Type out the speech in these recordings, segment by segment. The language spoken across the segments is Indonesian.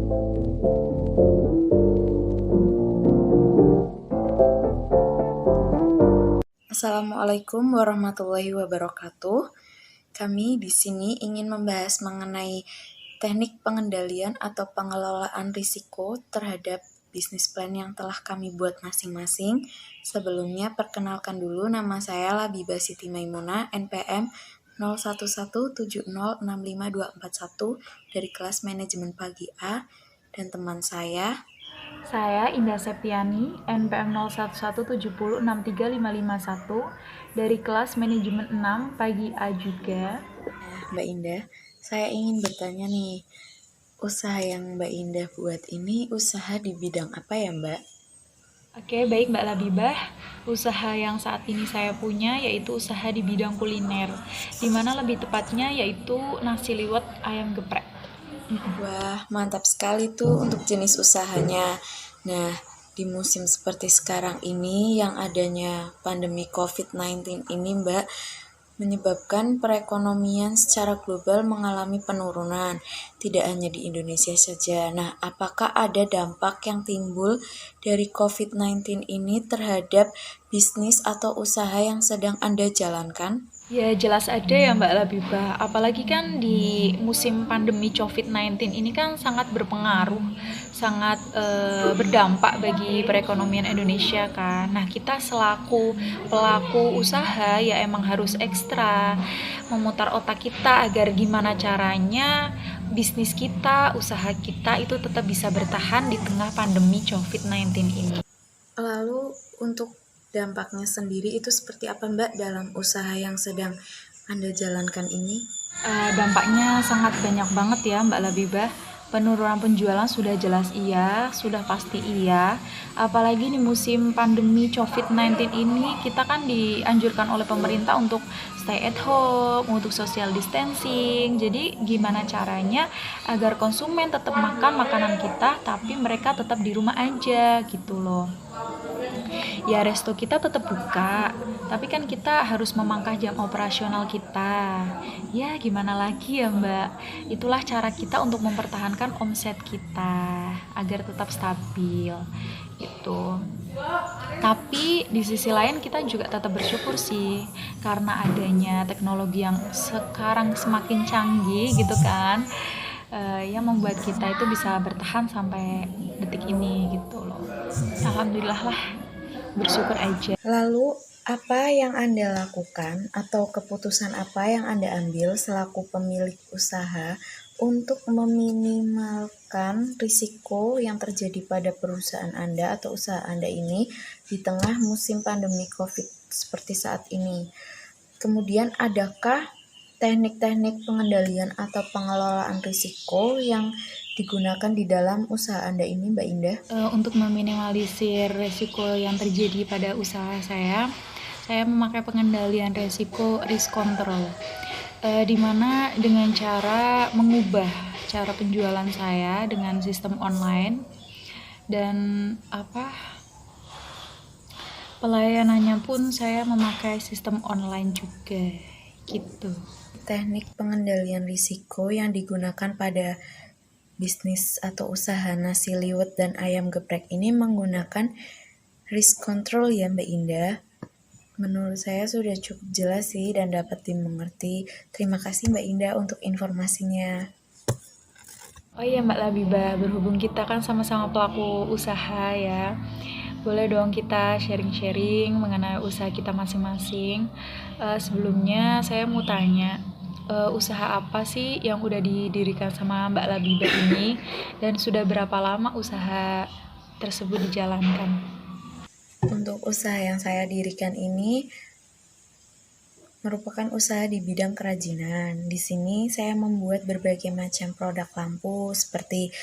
Assalamualaikum warahmatullahi wabarakatuh. Kami di sini ingin membahas mengenai teknik pengendalian atau pengelolaan risiko terhadap bisnis plan yang telah kami buat masing-masing. Sebelumnya perkenalkan dulu, nama saya Labibah Siti Maimunah, NPM 0117065241 dari kelas manajemen pagi A, dan teman saya Indah Septiani, NPM 0117063551 dari kelas manajemen 6 pagi A juga. Mbak Indah, saya ingin bertanya nih, usaha yang Mbak Indah buat ini usaha di bidang apa ya, Mbak? Oke, baik Mbak Labibah. Usaha yang saat ini saya punya yaitu usaha di bidang kuliner, dimana lebih tepatnya yaitu nasi liwet ayam geprek. Wah, mantap sekali tuh untuk jenis usahanya. Nah, di musim seperti sekarang ini yang adanya pandemi COVID-19 ini, Mbak, menyebabkan perekonomian secara global mengalami penurunan, tidak hanya di Indonesia saja. Nah, apakah ada dampak yang timbul dari COVID-19 ini terhadap bisnis atau usaha yang sedang Anda jalankan? Ya jelas ada ya Mbak Labibah, apalagi kan di musim pandemi COVID-19 ini kan sangat berpengaruh, sangat berdampak bagi perekonomian Indonesia kan. Nah kita selaku pelaku usaha ya emang harus ekstra memutar otak kita agar gimana caranya bisnis kita, usaha kita itu tetap bisa bertahan di tengah pandemi COVID-19 ini. Lalu untuk dampaknya sendiri itu seperti apa, Mbak, dalam usaha yang sedang Anda jalankan ini? Dampaknya sangat banyak banget ya Mbak Labibah. Penurunan penjualan sudah jelas iya, sudah pasti iya. Apalagi di musim pandemi COVID-19 ini kita kan dianjurkan oleh pemerintah untuk stay at home, untuk social distancing. Jadi gimana caranya agar konsumen tetap makan makanan kita tapi mereka tetap di rumah aja gitu loh. Ya resto kita tetap buka, tapi kan kita harus memangkas jam operasional kita. Ya gimana lagi ya Mbak, itulah cara kita untuk mempertahankan omset kita agar tetap stabil gitu. Tapi di sisi lain kita juga tetap bersyukur sih, karena adanya teknologi yang sekarang semakin canggih gitu kan, yang membuat kita itu bisa bertahan sampai detik ini gitu loh. Alhamdulillah lah, bersyukur aja. Lalu, apa yang Anda lakukan atau keputusan apa yang Anda ambil selaku pemilik usaha untuk meminimalkan risiko yang terjadi pada perusahaan Anda atau usaha Anda ini di tengah musim pandemi COVID seperti saat ini? Kemudian, adakah teknik-teknik pengendalian atau pengelolaan risiko yang digunakan di dalam usaha Anda ini, Mbak Indah? Untuk meminimalisir risiko yang terjadi pada usaha saya memakai pengendalian risiko risk control, di mana dengan cara mengubah cara penjualan saya dengan sistem online dan pelayanannya pun saya memakai sistem online juga gitu. Teknik pengendalian risiko yang digunakan pada bisnis atau usaha nasi liwet dan ayam geprek ini menggunakan risk control ya Mbak Indah. Menurut saya sudah cukup jelas sih dan dapat dimengerti. Terima kasih Mbak Indah untuk informasinya. Oh iya Mbak Labibah, berhubung kita kan sama-sama pelaku usaha ya, boleh dong kita sharing-sharing mengenai usaha kita masing-masing. Sebelumnya saya mau tanya, usaha apa sih yang udah didirikan sama Mbak Labibah ini dan sudah berapa lama usaha tersebut dijalankan? Untuk usaha yang saya dirikan ini merupakan usaha di bidang kerajinan. Di sini saya membuat berbagai macam produk lampu seperti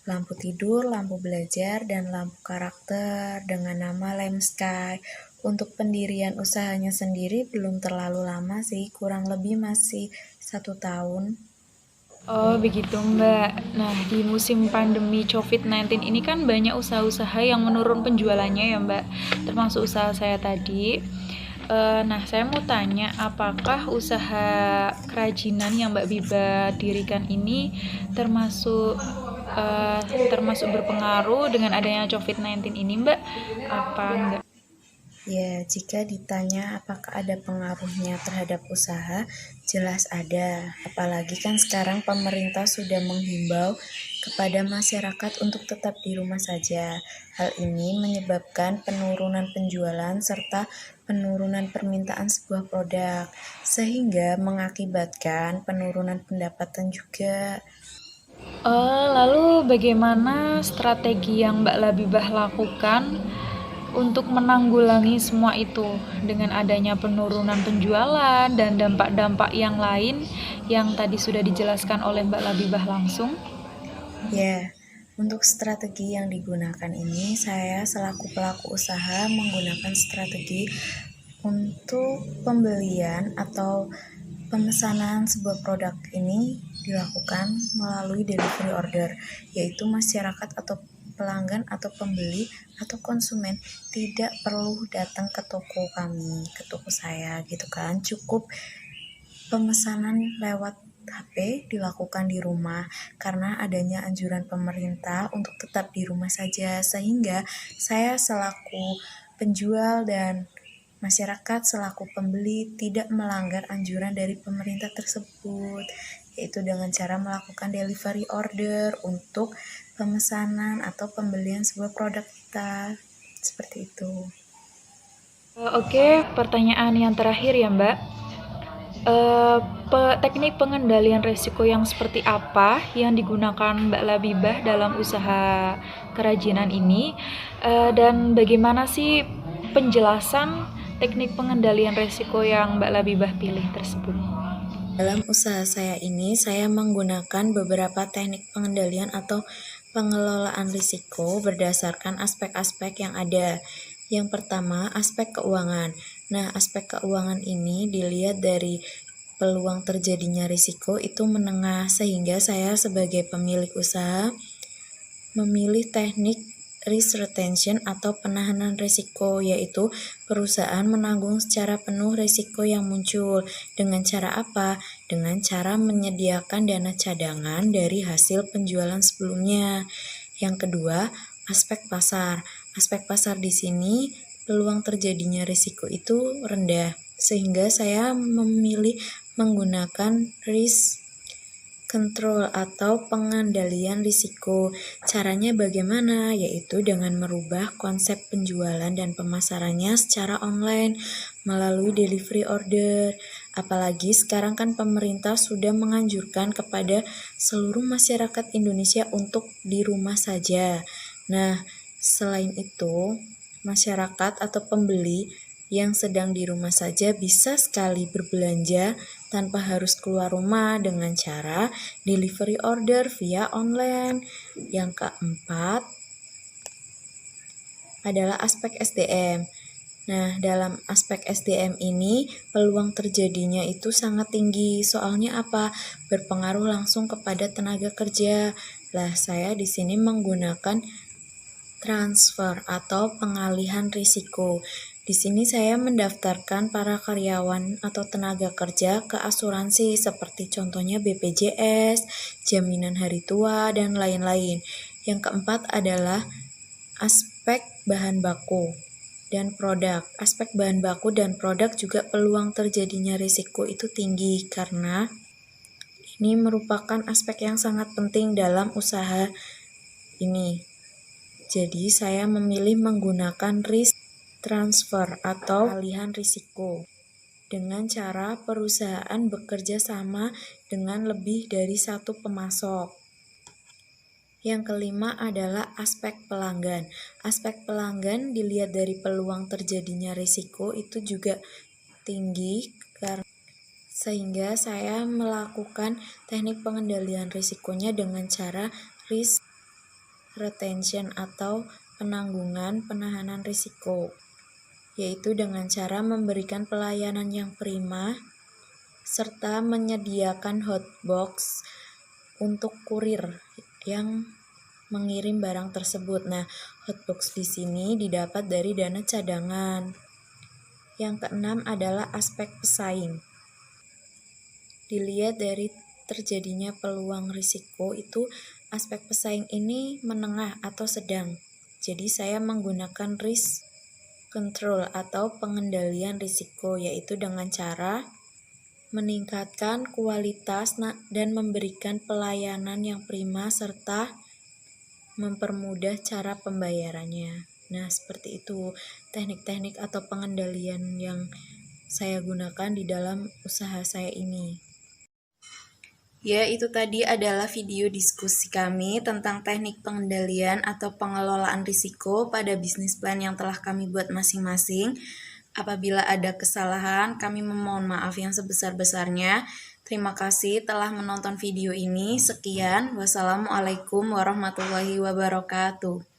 lampu tidur, lampu belajar, dan lampu karakter dengan nama Lamp Sky. Untuk pendirian usahanya sendiri belum terlalu lama sih, kurang lebih masih 1 tahun. Oh begitu Mbak. Nah di musim pandemi COVID-19 ini kan banyak usaha-usaha yang menurun penjualannya ya Mbak, termasuk usaha saya tadi. Nah saya mau tanya, apakah usaha kerajinan yang Mbak Biba dirikan ini termasuk termasuk berpengaruh dengan adanya COVID-19 ini, Mbak? Apa enggak? Ya, jika ditanya apakah ada pengaruhnya terhadap usaha, jelas ada. Apalagi kan sekarang pemerintah sudah menghimbau kepada masyarakat untuk tetap di rumah saja. Hal ini menyebabkan penurunan penjualan serta penurunan permintaan sebuah produk, sehingga mengakibatkan penurunan pendapatan juga. Lalu bagaimana strategi yang Mbak Labibah lakukan untuk menanggulangi semua itu dengan adanya penurunan penjualan dan dampak-dampak yang lain yang tadi sudah dijelaskan oleh Mbak Labibah langsung? Ya, untuk strategi yang digunakan ini, saya selaku pelaku usaha menggunakan strategi untuk pembelian atau pemesanan sebuah produk ini dilakukan melalui delivery order, yaitu masyarakat atau pelanggan atau pembeli atau konsumen tidak perlu datang ke toko kami, ke toko saya gitu kan. Cukup pemesanan lewat HP dilakukan di rumah karena adanya anjuran pemerintah untuk tetap di rumah saja, sehingga saya selaku penjual dan masyarakat selaku pembeli tidak melanggar anjuran dari pemerintah tersebut, yaitu dengan cara melakukan delivery order untuk pemesanan atau pembelian sebuah produk kita. Seperti itu. Oke, pertanyaan yang terakhir ya, Mbak. Teknik pengendalian resiko yang seperti apa yang digunakan Mbak Labibah dalam usaha kerajinan ini, dan bagaimana sih penjelasan teknik pengendalian resiko yang Mbak Labibah pilih tersebut? Dalam usaha saya ini, saya menggunakan beberapa teknik pengendalian atau pengelolaan risiko berdasarkan aspek-aspek yang ada. Yang pertama, aspek keuangan. Nah, aspek keuangan ini dilihat dari peluang terjadinya risiko itu menengah, sehingga saya sebagai pemilik usaha memilih teknik risk retention atau penahanan risiko, yaitu perusahaan menanggung secara penuh risiko yang muncul. Dengan cara apa? Dengan cara menyediakan dana cadangan dari hasil penjualan sebelumnya. Yang kedua, aspek pasar. Aspek pasar di sini peluang terjadinya risiko itu rendah, sehingga saya memilih menggunakan risk control atau pengendalian risiko. Caranya bagaimana? Yaitu dengan merubah konsep penjualan dan pemasarannya secara online melalui delivery order. Apalagi sekarang kan pemerintah sudah menganjurkan kepada seluruh masyarakat Indonesia untuk di rumah saja. Nah, selain itu, masyarakat atau pembeli yang sedang di rumah saja bisa sekali berbelanja tanpa harus keluar rumah dengan cara delivery order via online. Yang keempat adalah aspek SDM. Nah, dalam aspek SDM ini peluang terjadinya itu sangat tinggi. Soalnya apa? Berpengaruh langsung kepada tenaga kerja. Lah, saya di sini menggunakan transfer atau pengalihan risiko. Di sini saya mendaftarkan para karyawan atau tenaga kerja ke asuransi seperti contohnya BPJS, jaminan hari tua, dan lain-lain. Yang keempat adalah aspek bahan baku dan produk. Aspek bahan baku dan produk juga peluang terjadinya risiko itu tinggi karena ini merupakan aspek yang sangat penting dalam usaha ini. Jadi saya memilih menggunakan risk transfer atau pengalihan risiko dengan cara perusahaan bekerja sama dengan lebih dari satu pemasok. Yang kelima adalah aspek pelanggan. Aspek pelanggan dilihat dari peluang terjadinya risiko itu juga tinggi sehingga saya melakukan teknik pengendalian risikonya dengan cara risk retention atau penanggungan penahanan risiko, yaitu dengan cara memberikan pelayanan yang prima serta menyediakan hotbox untuk kurir yang mengirim barang tersebut. Nah, hotbox di sini didapat dari dana cadangan. Yang keenam adalah aspek pesaing. Dilihat dari terjadinya peluang risiko itu aspek pesaing ini menengah atau sedang. Jadi saya menggunakan risk control atau pengendalian risiko, yaitu dengan cara meningkatkan kualitas dan memberikan pelayanan yang prima serta mempermudah cara pembayarannya. Nah, seperti itu teknik-teknik atau pengendalian yang saya gunakan di dalam usaha saya ini. Ya, itu tadi adalah video diskusi kami tentang teknik pengendalian atau pengelolaan risiko pada bisnis plan yang telah kami buat masing-masing. Apabila ada kesalahan, kami memohon maaf yang sebesar-besarnya. Terima kasih telah menonton video ini. Sekian, wassalamualaikum warahmatullahi wabarakatuh.